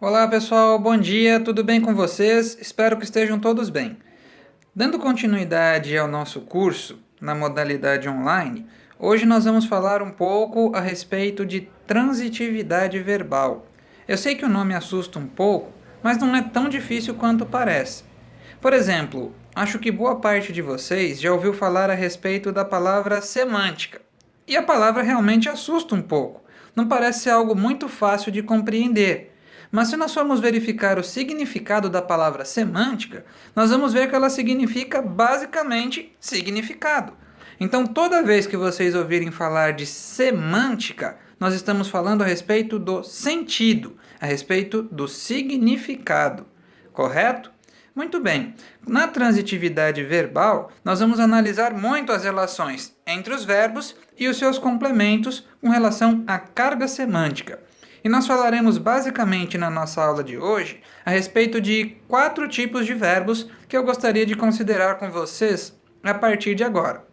Olá pessoal, bom dia, tudo bem com vocês? Espero que estejam todos bem. Dando continuidade ao nosso curso na modalidade online, hoje nós vamos falar um pouco a respeito de transitividade verbal. Eu sei que o nome assusta um pouco, mas não é tão difícil quanto parece. Por exemplo, acho que boa parte de vocês já ouviu falar a respeito da palavra semântica. E a palavra realmente assusta um pouco. Não parece ser algo muito fácil de compreender. Mas se nós formos verificar o significado da palavra semântica, nós vamos ver que ela significa basicamente significado. Então, toda vez que vocês ouvirem falar de semântica, nós estamos falando a respeito do sentido, a respeito do significado. Correto? Muito bem. Na transitividade verbal, nós vamos analisar muito as relações entre os verbos e os seus complementos com relação à carga semântica. E nós falaremos basicamente na nossa aula de hoje a respeito de 4 tipos de verbos que eu gostaria de considerar com vocês a partir de agora.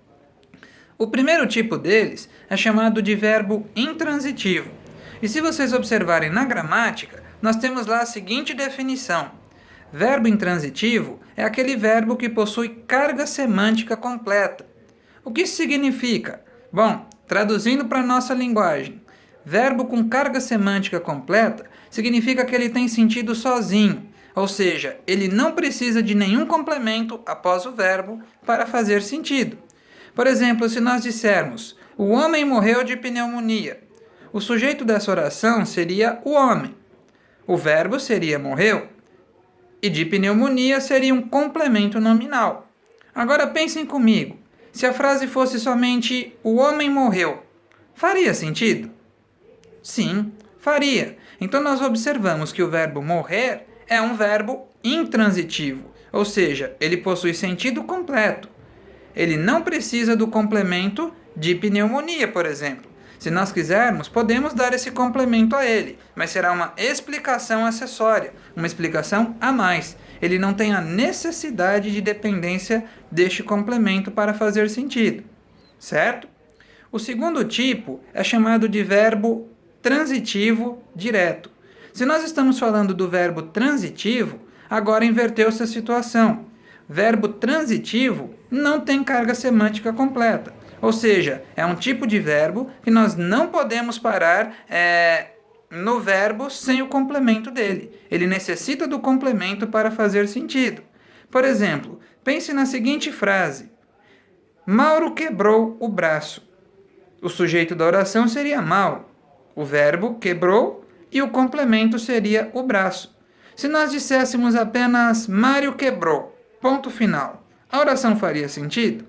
O primeiro tipo deles é chamado de verbo intransitivo. E se vocês observarem na gramática, nós temos lá a seguinte definição. Verbo intransitivo é aquele verbo que possui carga semântica completa. O que isso significa? Bom, traduzindo para a nossa linguagem, verbo com carga semântica completa significa que ele tem sentido sozinho, ou seja, ele não precisa de nenhum complemento após o verbo para fazer sentido. Por exemplo, se nós dissermos, o homem morreu de pneumonia, o sujeito dessa oração seria o homem, o verbo seria morreu, e de pneumonia seria um complemento nominal. Agora pensem comigo, se a frase fosse somente o homem morreu, faria sentido? Sim, faria. Então nós observamos que o verbo morrer é um verbo intransitivo, ou seja, ele possui sentido completo. Ele não precisa do complemento de pneumonia, por exemplo. Se nós quisermos, podemos dar esse complemento a ele, mas será uma explicação acessória, uma explicação a mais. Ele não tem a necessidade de dependência deste complemento para fazer sentido, certo? O segundo tipo é chamado de verbo transitivo direto. Se nós estamos falando do verbo transitivo, agora inverteu-se a situação. Verbo transitivo não tem carga semântica completa. Ou seja, é um tipo de verbo que nós não podemos parar no verbo sem o complemento dele. Ele necessita do complemento para fazer sentido. Por exemplo, pense na seguinte frase. Mauro quebrou o braço. O sujeito da oração seria Mauro. O verbo quebrou e o complemento seria o braço. Se nós disséssemos apenas Mário quebrou, ponto final, a oração faria sentido?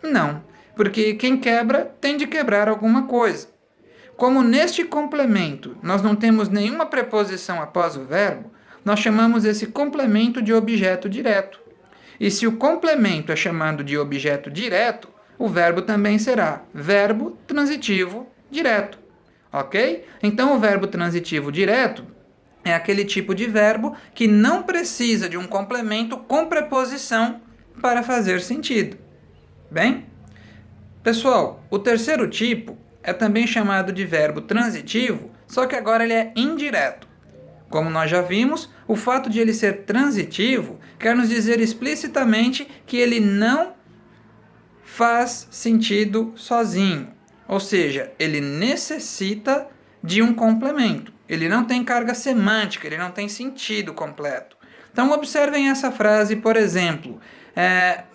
Não, porque quem quebra tem de quebrar alguma coisa. Como neste complemento nós não temos nenhuma preposição após o verbo, nós chamamos esse complemento de objeto direto. E se o complemento é chamado de objeto direto, o verbo também será verbo transitivo direto. Ok? Então, o verbo transitivo direto é aquele tipo de verbo que não precisa de um complemento com preposição para fazer sentido. Bem? Pessoal, o terceiro tipo é também chamado de verbo transitivo, só que agora ele é indireto. Como nós já vimos, o fato de ele ser transitivo quer nos dizer explicitamente que ele não faz sentido sozinho. Ou seja, ele necessita de um complemento. Ele não tem carga semântica, ele não tem sentido completo. Então, observem essa frase, por exemplo.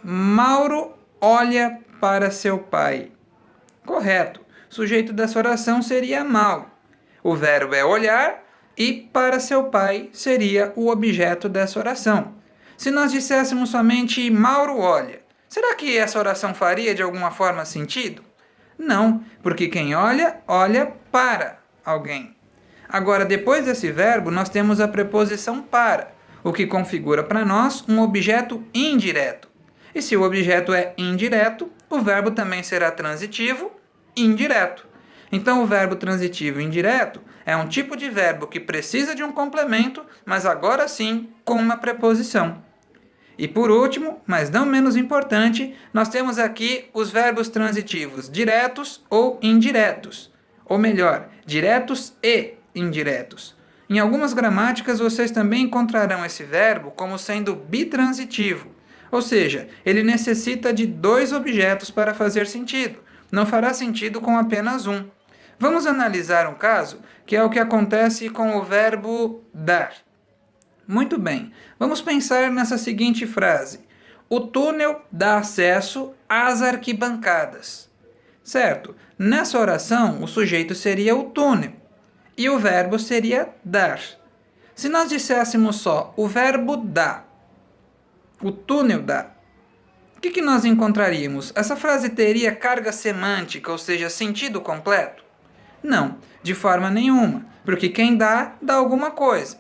Mauro olha para seu pai. Correto. O sujeito dessa oração seria Mauro. O verbo é olhar e para seu pai seria o objeto dessa oração. Se nós disséssemos somente Mauro olha, será que essa oração faria de alguma forma sentido? Não, porque quem olha, olha para alguém. Agora, depois desse verbo, nós temos a preposição para, o que configura para nós um objeto indireto. E se o objeto é indireto, o verbo também será transitivo indireto. Então, o verbo transitivo indireto é um tipo de verbo que precisa de um complemento, mas agora sim com uma preposição. E por último, mas não menos importante, nós temos aqui os verbos transitivos diretos ou indiretos. Ou melhor, diretos e indiretos. Em algumas gramáticas, vocês também encontrarão esse verbo como sendo bitransitivo, ou seja, ele necessita de 2 objetos para fazer sentido. Não fará sentido com apenas um. Vamos analisar um caso, que é o que acontece com o verbo dar. Muito bem, vamos pensar nessa seguinte frase: o túnel dá acesso às arquibancadas. Certo, nessa oração o sujeito seria o túnel e o verbo seria dar. Se nós disséssemos só o verbo dá, o túnel dá, o que nós encontraríamos? Essa frase teria carga semântica, ou seja, sentido completo? Não, de forma nenhuma, porque quem dá, dá alguma coisa.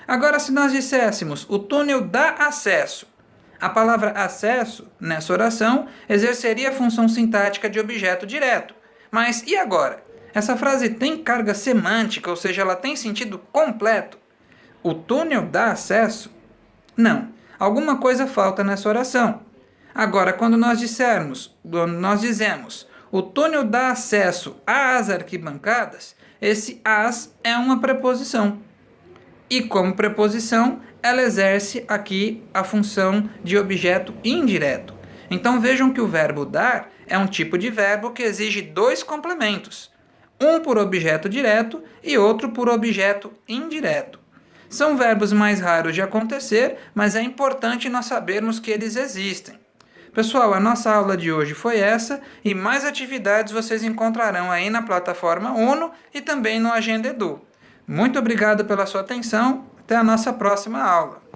Agora, se nós disséssemos o túnel dá acesso, a palavra acesso, nessa oração, exerceria a função sintática de objeto direto. Mas e agora? Essa frase tem carga semântica, ou seja, ela tem sentido completo. O túnel dá acesso? Não, alguma coisa falta nessa oração. Agora, quando nós dizemos o túnel dá acesso às arquibancadas, esse às é uma preposição. E como preposição, ela exerce aqui a função de objeto indireto. Então vejam que o verbo dar é um tipo de verbo que exige 2 complementos. Um por objeto direto e outro por objeto indireto. São verbos mais raros de acontecer, mas é importante nós sabermos que eles existem. Pessoal, a nossa aula de hoje foi essa e mais atividades vocês encontrarão aí na plataforma Uno e também no Agenda Edu. Muito obrigado pela sua atenção, até a nossa próxima aula.